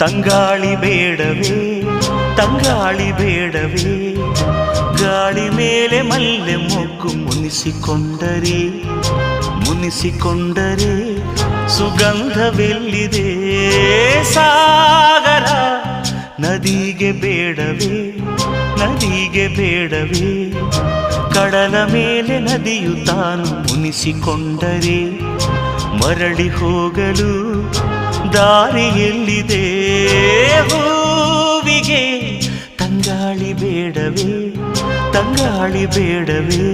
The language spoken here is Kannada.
ತಂಗಾಳಿ ಬೇಡವೇ ತಂಗಾಳಿ ಬೇಡವೇ, ಗಾಳಿ ಮೇಲೆ ಮಲ್ಲೆ ಮೊಗ್ಗು ಮುನಿಸಿಕೊಂಡರೆ ಮುನಿಸಿಕೊಂಡರೆ ಸುಗಂಧವೆಲ್ಲಿದೆ. ಸಾಗರ ನದಿಗೆ ಬೇಡವೇ ನದಿಗೆ ಬೇಡವೇ, ಕಡಲ ಮೇಲೆ ನದಿಯು ತಾನು ಮುನಿಸಿಕೊಂಡರೆ ಮರಳಿ ಹೋಗಲು ದಾರಿಯೆಲ್ಲಿದೆ. ಹೂವಿಗೆ ತಂಗಾಳಿ ಬೇಡವೇ ತಂಗಾಳಿ ಬೇಡವೇ.